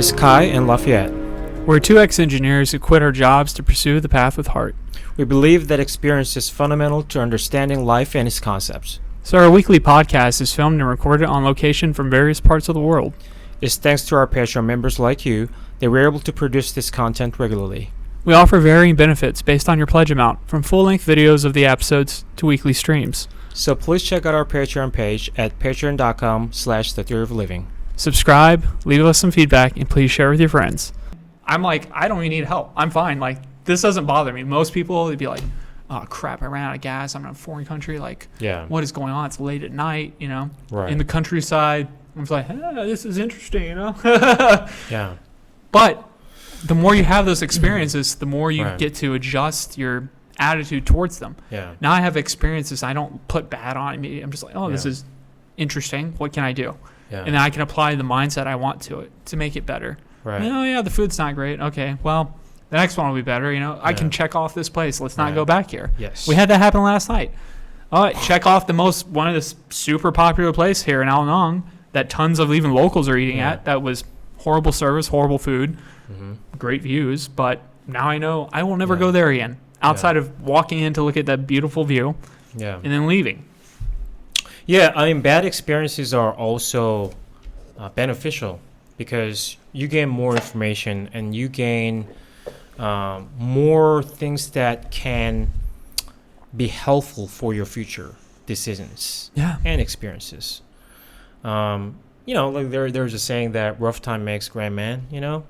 is Kai and Lafayette. We're two ex-engineers who quit our jobs to pursue the path with heart. We believe that experience is fundamental to understanding life and its concepts. So our weekly podcast is filmed and recorded on location from various parts of the world. It's thanks to our Patreon members like you that we're able to produce this content regularly. We offer varying benefits based on your pledge amount, from full-length videos of the episodes to weekly streams. So please check out our Patreon page at patreon.com/thetheoryofliving. Subscribe, leave us some feedback, and please share with your friends. I'm like, I don't even need help. I'm fine. Like, this doesn't bother me. Most people, they'd be like, oh, crap, I ran out of gas. I'm in a foreign country. Like, what is going on? It's late at night, you know? Right. In the countryside. I was like, this is interesting, you know? Yeah. But the more you have those experiences, the more you get to adjust your attitude towards them. Yeah. Now I have experiences. I don't put bad on me. I'm just like, this is interesting. What can I do? Yeah. And then I can apply the mindset I want to it to make it better. Right. Oh, yeah, the food's not great. Okay, well, the next one will be better. You know, I can check off this place. Let's not go back here. Yes. We had that happen last night. All right, check off one of the super popular place here in Al Nong that tons of even locals are eating at. That was horrible service, horrible food, great views. But now I know I will never go there again outside of walking in to look at that beautiful view and then leaving. Yeah, I mean, bad experiences are also beneficial because you gain more information and you gain more things that can be helpful for your future decisions and experiences. You know, like there's a saying that rough time makes grand man, you know.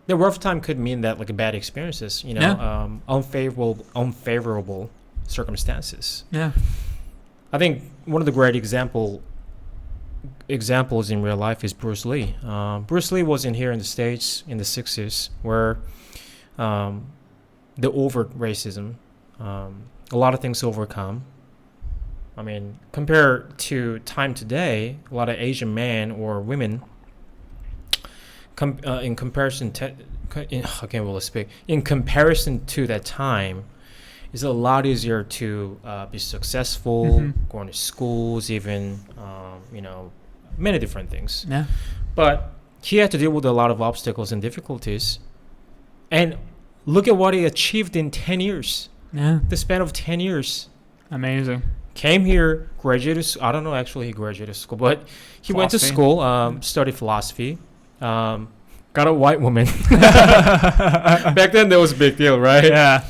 The rough time could mean that like a bad experiences, you know, unfavorable circumstances. Yeah. I think one of the great examples in real life is Bruce Lee. Bruce Lee was in here in the States in the 60s where the overt racism, a lot of things overcome. I mean, compared to time today, a lot of Asian men or women, in comparison to that time, it's a lot easier to be successful, going to schools, even, you know, many different things. Yeah. But he had to deal with a lot of obstacles and difficulties. And look at what he achieved in 10 years. Yeah. The span of 10 years. Amazing. Came here, graduated. I don't know, actually, he graduated school, but he went to school, studied philosophy, got a white woman. Back then, that was a big deal, right? Yeah.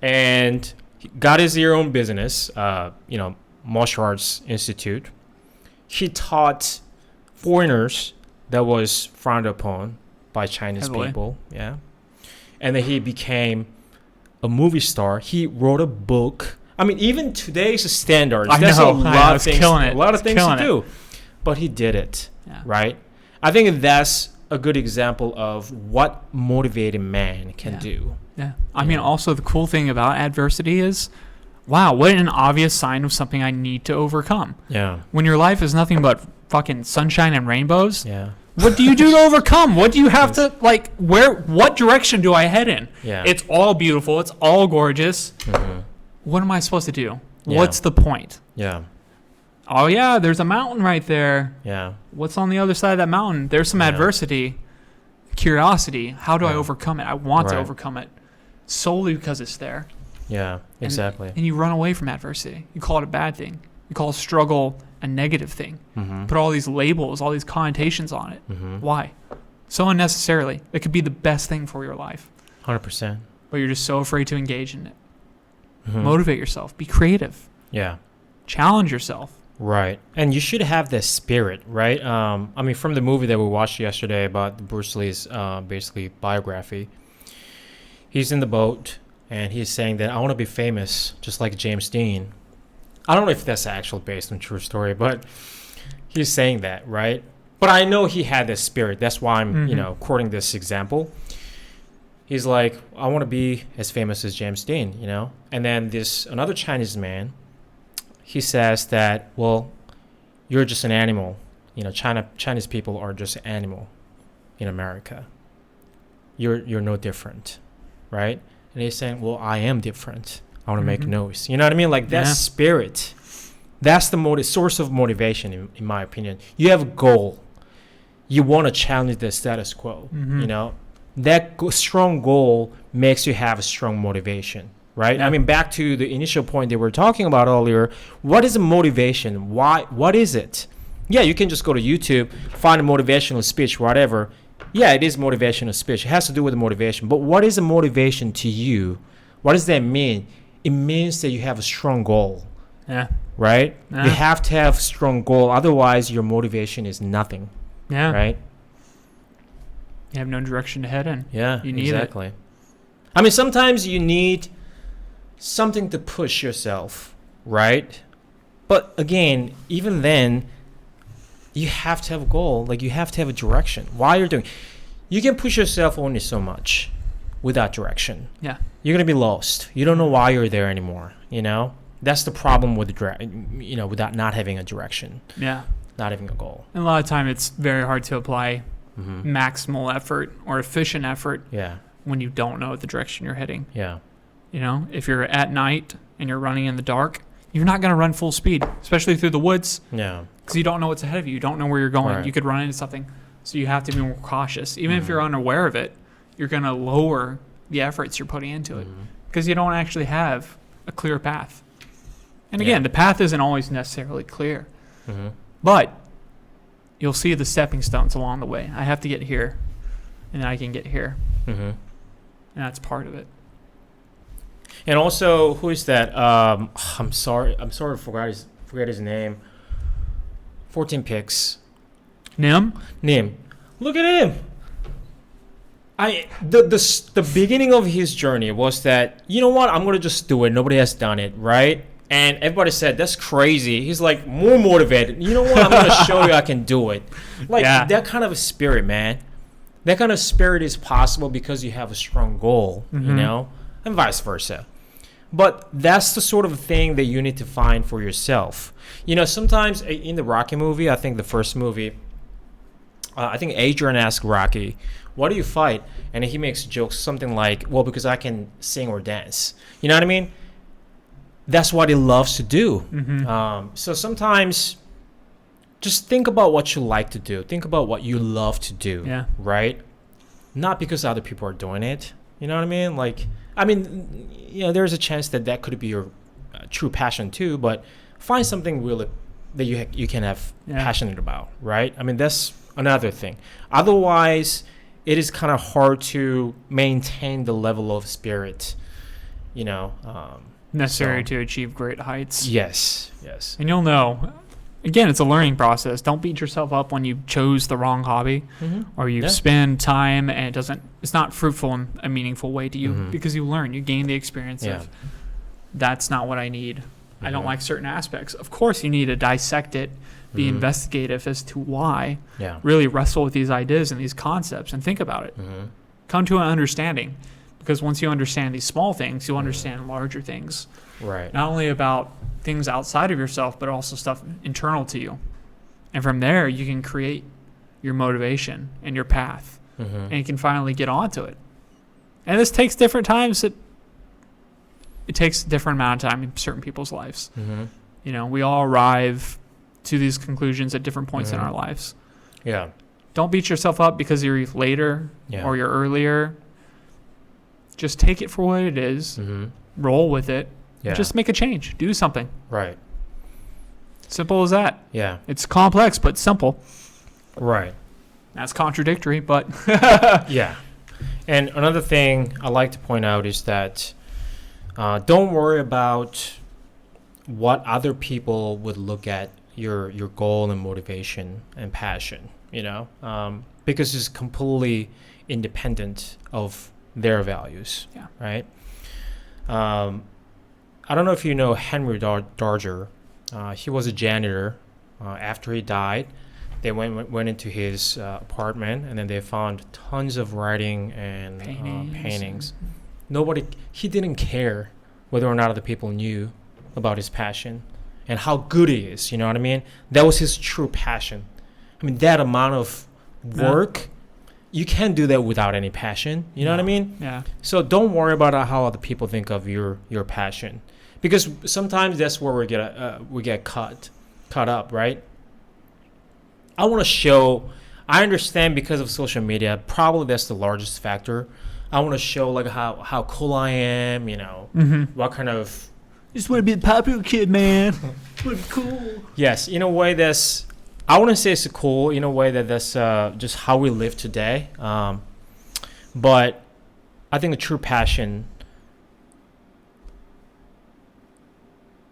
And he got his own business, you know, martial arts institute. He taught foreigners that was frowned upon by Chinese people. Yeah. And then he became a movie star. He wrote a book. I mean, even today's standards, that's a lot of things to do. But he did it, right? I think that's a good example of what motivated man can do. Yeah. I mean, also the cool thing about adversity is, wow, what an obvious sign of something I need to overcome. Yeah. When your life is nothing but fucking sunshine and rainbows, yeah. What do you do to overcome? What do you have to, like, what direction do I head in? Yeah. It's all beautiful. It's all gorgeous. What am I supposed to do? Yeah. What's the point? Yeah. Oh, yeah, there's a mountain right there. Yeah. What's on the other side of that mountain? There's some adversity, curiosity. How do I overcome it? I want to overcome it solely because it's there. Yeah, exactly. And you run away from adversity. You call it a bad thing. You call struggle a negative thing. Put all these labels, all these connotations on it. Why? So unnecessarily. It could be the best thing for your life. 100%. But you're just so afraid to engage in it. Motivate yourself. Be creative. Yeah. Challenge yourself. Right. And you should have this spirit, right? I mean, from the movie that we watched yesterday about Bruce Lee's basically biography, he's in the boat and he's saying that I want to be famous just like James Dean. I don't know if that's actually based on true story, but he's saying that, right? But I know he had this spirit. That's why I'm, you know, quoting this example. He's like, I want to be as famous as James Dean, you know? And then another Chinese man, he says that, well, you're just an animal. You know, Chinese people are just an animal in America. You're no different, right? And he's saying, well, I am different. I want to make noise. You know what I mean? Like that spirit, that's the source of motivation, in my opinion. You have a goal. you want to challenge the status quo. You know, that strong goal makes you have a strong motivation, right? Yeah. I mean, back to the initial point that we were talking about earlier. What is a motivation? Why? What is it? Yeah, you can just go to YouTube, find a motivational speech, whatever. Yeah, it is motivational speech. It has to do with the motivation. But what is a motivation to you? What does that mean? It means that you have a strong goal, Yeah. right? Yeah. You have to have a strong goal. Otherwise, your motivation is nothing, Yeah. right? You have no direction to head in. Yeah, You need it. exactly. I mean, sometimes you need something to push yourself, right? But again, even then, you have to have a goal. Like, you have to have a direction. Why you're doing. You can push yourself only so much without direction. Yeah. You're gonna be lost. You don't know why you're there anymore. You know, that's the problem with without not having a direction, Yeah. not having a goal. And a lot of time it's very hard to apply Mm-hmm. maximal effort or efficient effort Yeah, when you don't know the direction you're heading. yeah, You know, if you're at night and you're running in the dark, you're not going to run full speed, especially through the woods, yeah, because you don't know what's ahead of you. You don't know where you're going. Right. You could run into something. So you have to be more cautious. Even if you're unaware of it, you're going to lower the efforts you're putting into it because you don't actually have a clear path. And again, Yeah. the path isn't always necessarily clear, mm-hmm. but you'll see the stepping stones along the way. I have to get here, and then I can get here. Mm-hmm. And that's part of it. And also, who is that? I'm sorry, forget his name. 14 picks. Nim? Nim. Look at him. The beginning of his journey was that, you know what, I'm gonna just do it. Nobody has done it, right? And everybody said, that's crazy. He's like more motivated. You know what? I'm gonna show you I can do it. Like that kind of a spirit, man. That kind of spirit is possible because you have a strong goal, you know, and vice versa. But that's the sort of thing that you need to find for yourself. You know, sometimes in the Rocky movie, I think the first movie, I think Adrian asked Rocky, "Why do you fight?" And he makes jokes, something like, "Well, because I can sing or dance." You know what I mean? That's what he loves to do. So sometimes just think about what you like to do. Think about what you love to do. Yeah. Right? Not because other people are doing it. You know what I mean? Like, I mean, you know, there's a chance that that could be your true passion too, but find something really that you can have passionate about, right? I mean, that's another thing. Otherwise, it is kind of hard to maintain the level of spirit, you know. Necessary to achieve great heights. Yes. And you'll know. Again, it's a learning process. Don't beat yourself up when you chose the wrong hobby or you spend time and it's not fruitful in a meaningful way to you because you learn, you gain the experience of that's not what I need. I don't like certain aspects. Of course, you need to dissect it, be investigative as to why, really wrestle with these ideas and these concepts and think about it. Come to an understanding. Because once you understand these small things, you'll understand larger things. Right. Not only about things outside of yourself, but also stuff internal to you. And from there, you can create your motivation and your path. And you can finally get onto it. And this takes different times. It takes a different amount of time in certain people's lives. You know, we all arrive to these conclusions at different points in our lives. Yeah. Don't beat yourself up because you're later or you're earlier. Just take it for what it is, roll with it, just make a change, do something. Right. Simple as that. Yeah. It's complex, but simple. Right. That's contradictory, but Yeah. And another thing I like to point out is that don't worry about what other people would look at your goal and motivation and passion, you know, because it's completely independent of their values. Right. I don't know if you know Henry Darger. He was a janitor. After he died, they went into his apartment, and then they found tons of writing and paintings. He didn't care whether or not other people knew about his passion and how good he is. You know what I mean? That was his true passion. I mean, that amount of work. You can't do that without any passion. You know what I mean? Yeah. So don't worry about how other people think of your passion, because sometimes that's where we get caught up, right? I want to show I understand because of social media, probably that's the largest factor. I want to show like how cool I am, what kind of. Just want to be the popular kid, man. Want to be cool. Yes, in a way that's. I wouldn't say it's cool. In a way that's just how we live today. But I think the true passion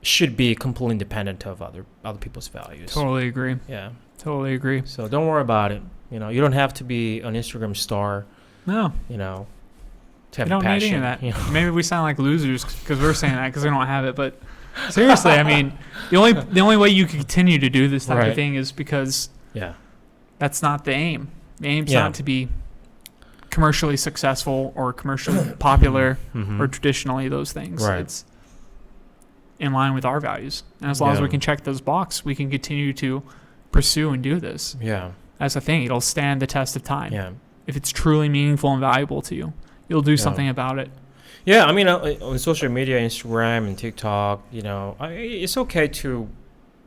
should be completely independent of other people's values. Totally agree. Yeah. Totally agree. So don't worry about it. You don't have to be an Instagram star. No. To have We don't passion. need any of that. Maybe we sound like losers because we're saying that because we don't have it. But seriously, I mean, the only way you can continue to do this type of thing is because that's not the aim. The aim's not to be commercially successful or commercially popular or traditionally those things. Right. It's in line with our values. And as long as we can check those boxes, we can continue to pursue and do this. Yeah. That's the thing. It'll stand the test of time. Yeah. If it's truly meaningful and valuable to you, you'll do something about it. Yeah, I mean, on social media, Instagram and TikTok, it's okay to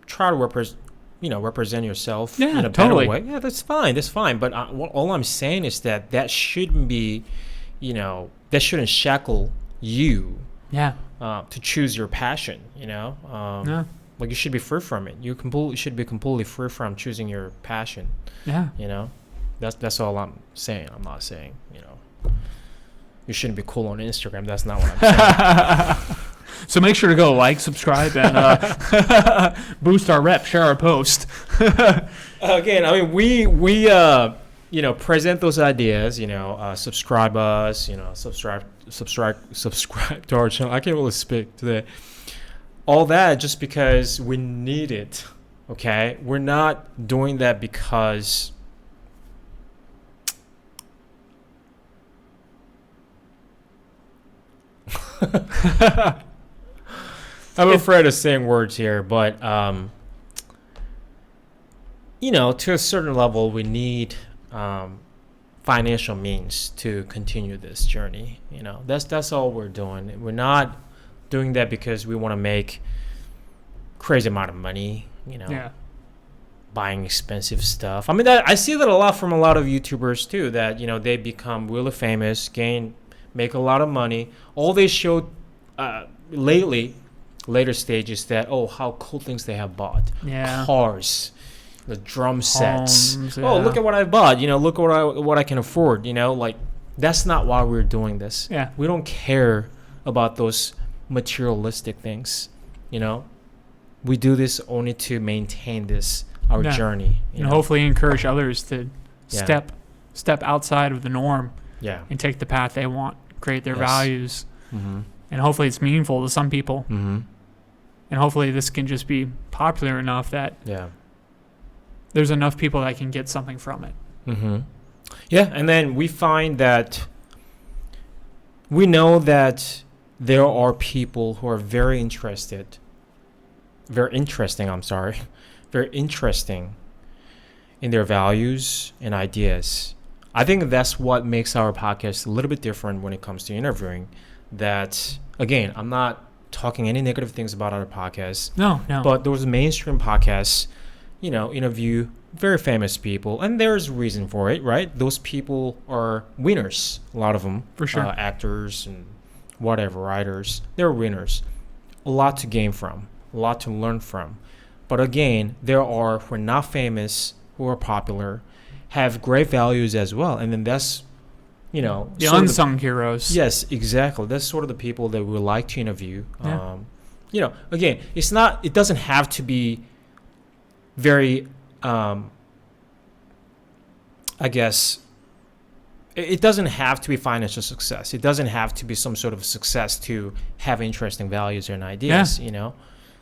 try to represent yourself in a better way. Yeah, that's fine. That's fine. But all I'm saying is that shouldn't be, that shouldn't shackle you. Yeah. To choose your passion, like you should be free from it. You should be completely free from choosing your passion. Yeah. That's all I'm saying. I'm not saying, you shouldn't be cool on Instagram. That's not what I'm saying. So make sure to go like, subscribe, and boost our rep, share our post. Again, I mean, we present those ideas, subscribe us, subscribe to our channel. I can't really speak today. All that just because we need it, okay? We're not doing that because I'm afraid of saying words here, but to a certain level, we need financial means to continue this journey. That's all we're doing. We're not doing that because we want to make crazy amount of money. Buying expensive stuff. I mean, I see that a lot from a lot of YouTubers too. That they become really famous, make a lot of money. All they show later stages that how cool things they have bought. Yeah. Cars, the drum sets. Homes, Oh, look at what I bought. Look at what I can afford. Like that's not why we're doing this. Yeah. We don't care about those materialistic things. We do this only to maintain our journey. And hopefully encourage others to step outside of the norm. Yeah. And take the path they want, create their values. Mm-hmm. And hopefully it's meaningful to some people. Mm-hmm. And hopefully this can just be popular enough that there's enough people that can get something from it. Mm-hmm. Yeah, and then we find that we know that there are people who are very interesting in their values and ideas. I think that's what makes our podcast a little bit different when it comes to interviewing. That, again, I'm not talking any negative things about other podcasts. No. But those mainstream podcasts, interview very famous people, and there's a reason for it, right? Those people are winners, a lot of them. For sure. Actors and whatever, writers. They're winners. A lot to gain from, a lot to learn from. But again, there are who are not famous, who are popular, have great values as well. And then that's, the unsung heroes. Yes, exactly. That's sort of the people that we would like to interview. Yeah. Again, it doesn't have to be very, I guess, it doesn't have to be financial success. It doesn't have to be some sort of success to have interesting values and ideas,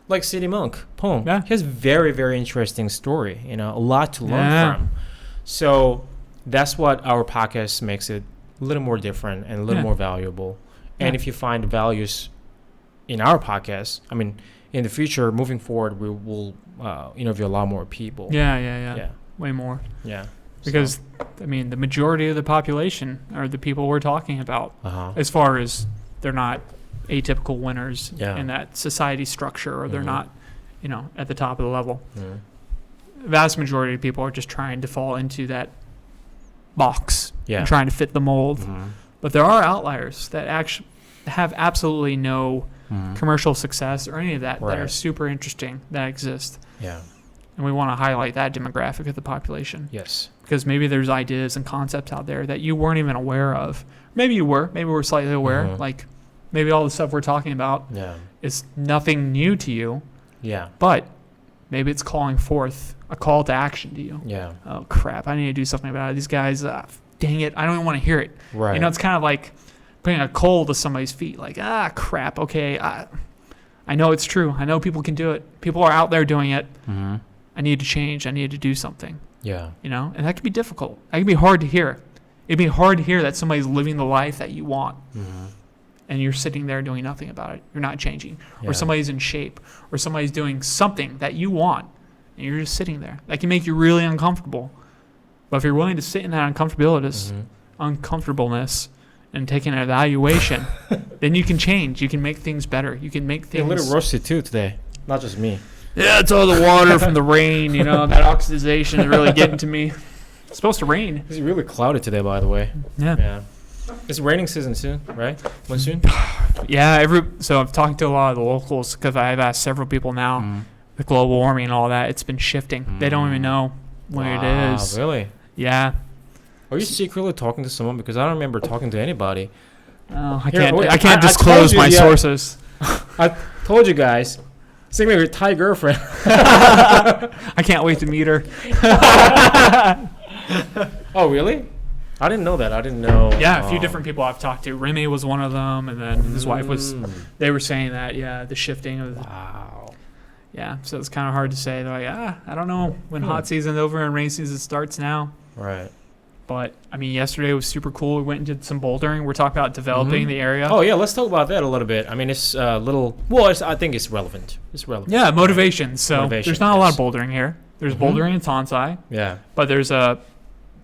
Like City Monk, Pong. Yeah. He has very, very interesting story, a lot to learn from. So that's what our podcast makes it a little more different and a little more valuable. And if you find values in our podcast, I mean, in the future, moving forward, we will interview a lot more people. Yeah. Way more. Yeah. Because, I mean, the majority of the population are the people we're talking about, as far as they're not atypical winners in that society structure, or they're not, at the top of the level. vast majority of people are just trying to fall into that box and Yeah. trying to fit the mold. Mhm. But there are outliers that actually have absolutely no Mhm. commercial success or any of that that are Right. super interesting that exist. Yeah. And we want to highlight that demographic of the population Yes. because maybe there's ideas and concepts out there that you weren't even aware of. Maybe you were. Maybe we're slightly aware. Mhm. Like maybe all the stuff we're talking about Yeah. is nothing new to you, Yeah. but maybe it's calling forth a call to action to you. Yeah. Oh, crap. I need to do something about it. These guys, dang it. I don't even want to hear it. Right. You know, it's kind of like putting a coal to somebody's feet. Like, crap. Okay. I know it's true. I know people can do it. People are out there doing it. Mhm. I need to change. I need to do something. Yeah. You know, and that can be difficult. That can be hard to hear. It'd be hard to hear that somebody's living the life that you want Mhm. and you're sitting there doing nothing about it. You're not changing. Yeah. Or somebody's in shape or somebody's doing something that you want and you're just sitting there. That can make you really uncomfortable. But if you're willing to sit in that uncomfortableness and take an evaluation, then you can change. You can make things better. You can make You're a things. little rusty too today. Not just me. Yeah, it's all the water from the rain. You know, that oxidization is really getting to me. It's supposed to rain. It's really cloudy today, by the way. Yeah. Yeah. It's raining season soon, right? When soon? Yeah. So I'm talking to a lot of the locals because I've asked several people now. Mm. The global warming and all that, it's been shifting. They don't even know when it is. Really? Yeah. Are you secretly talking to someone? Because I don't remember talking to anybody. Oh, Here, wait, I can't I disclose told you my the- sources. I told you guys. Same with your Thai girlfriend. I can't wait to meet her. Oh, really? I didn't know that. I didn't know. Yeah, a few different people I've talked to. Remy was one of them, and then his wife was. Mm. They were saying that, yeah, the shifting of. Wow. Yeah, so it's kind of hard to say. They're like, I don't know when hot season's over and rain season starts now. Right. But I mean, yesterday was super cool. We went and did some bouldering. We're talking about developing Mhm. the area. Oh, yeah. Let's talk about that a little bit. I mean, it's a little. Well, I think it's relevant. It's relevant. Yeah, motivation. So Motivation, there's not a lot yes. of bouldering here. There's Mhm. bouldering in Tonsai, Yeah. but there's a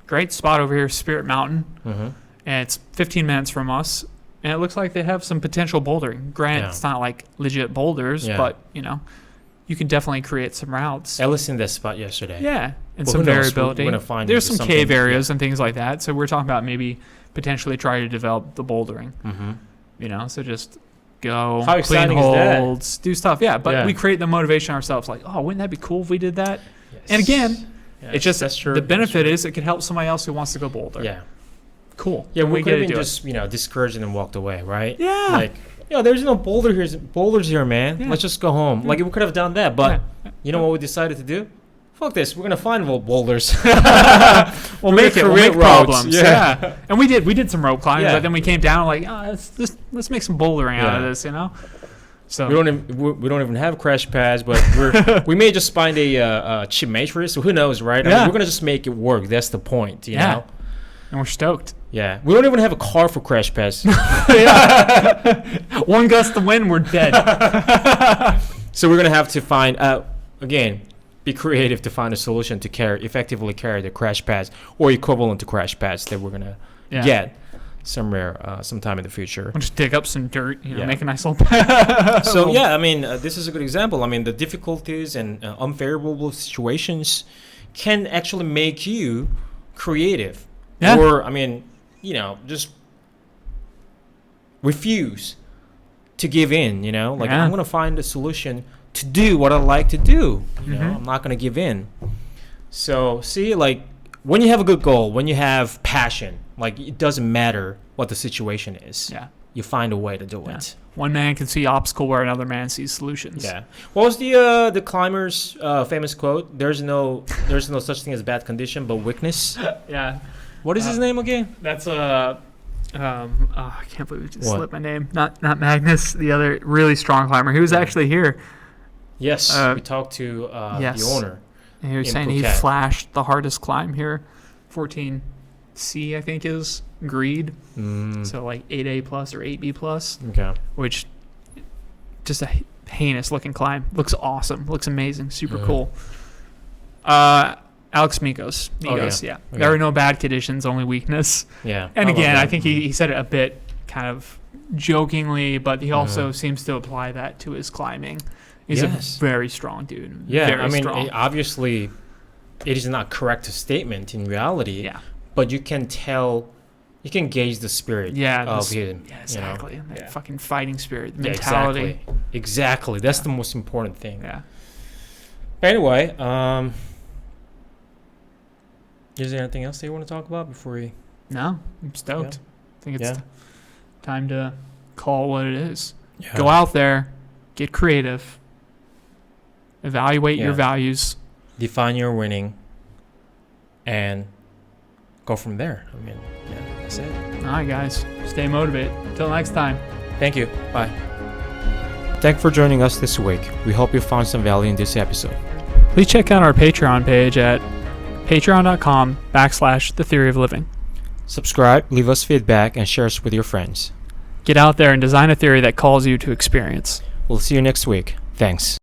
great spot over here, Spirit Mountain, Mm-hmm. and it's 15 minutes from us. And it looks like they have some potential bouldering. Granted, Yeah. it's not like legit boulders, Yeah. but you know, you can definitely create some routes. I listened to that spot yesterday. Yeah, and Well, some who knows? variability. We're gonna find There's some something- cave areas and things like that. So we're talking about maybe potentially try to develop the bouldering. Mm-hmm. You know, so just go How clean exciting is that? holds, do stuff. Yeah, but Yeah. we create the motivation ourselves. Like, oh, wouldn't that be cool if we did that? Yes. And again, Yes, it's just that's true. the that's benefit true. is it could help somebody else who wants to go boulder. Yeah. Cool. Yeah, And we could have get to been do just discouraged and then walked away, right? it. Yeah. Like, there's no boulders here, man. Yeah. Let's just go home. Yeah. Like, we could have done that, but Yeah. you know what we decided to do? Fuck this. We're gonna find boulders. We'll make it. We'll create make routes. problems. Yeah. Yeah. And we did some rope climbing, Yeah. but then we came down like, let's make some bouldering out of Yeah. this, you know. So we don't even have crash pads, but we may just find a cheap mattress. Who knows, right? I mean, Yeah. we're gonna just make it work. That's the point, you Yeah. know. and we're stoked. Yeah, we don't even have a car for crash pads. One gust of wind, we're dead. So we're gonna have to find again, be creative to find a solution to effectively carry the crash pads or equivalent to crash pads that we're gonna Yeah. get somewhere sometime in the future. We'll just dig up some dirt, Yeah. make a nice little pad. So yeah, I mean, this is a good example. I mean, the difficulties and unfavorable situations can actually make you creative, Yeah. or I mean, just refuse to give in. Like Yeah. I'm gonna find a solution to do what I like to do. Mhm. I'm not gonna give in. So see, like when you have a good goal, when you have passion, like it doesn't matter what the situation is. Yeah. You find a way to do Yeah. it. One man can see obstacle where another man sees solutions. Yeah. What was the climber's famous quote? There's no such thing as bad condition, but weakness. Yeah. What is his name again? That's I can't believe it just What? slipped my name. Not Magnus, the other really strong climber. He was actually here. Yes, Uh, we talked to yes. the owner. And he was In saying he Phuket. flashed the hardest climb here. 14C, I think, is Greed. Mm, So like 8A plus or 8B plus, okay. which just a heinous looking climb. Looks awesome. Looks amazing. Super Mhm. cool. Alex Migos. Oh, yeah. Yeah. Okay. There are no bad conditions, only weakness. Yeah. And I love again, I that. think he said it a bit kind of jokingly, but he also Mhm. seems to apply that to his climbing. He's Yes. a very strong dude. Yeah, very I mean, strong. obviously, it is not correct statement in reality. Yeah. But you can tell, you can gauge the spirit of him. Yeah, exactly. You know? That fucking fighting spirit, the Yeah, mentality. Exactly. That's the most important thing. Yeah. Anyway, is there anything else that you want to talk about before we? No, I'm stoked. Yeah. I think it's time to call it what it is. Yeah. Go out there, get creative, evaluate your values, define your winning, and go from there. I mean, that's it. All right, guys, stay motivated. Until next time. Thank you. Bye. Thank you for joining us this week. We hope you found some value in this episode. Please check out our Patreon page at patreon.com/thetheoryofliving. Subscribe, leave us feedback, and share us with your friends. Get out there and design a theory that calls you to experience. We'll see you next week. Thanks.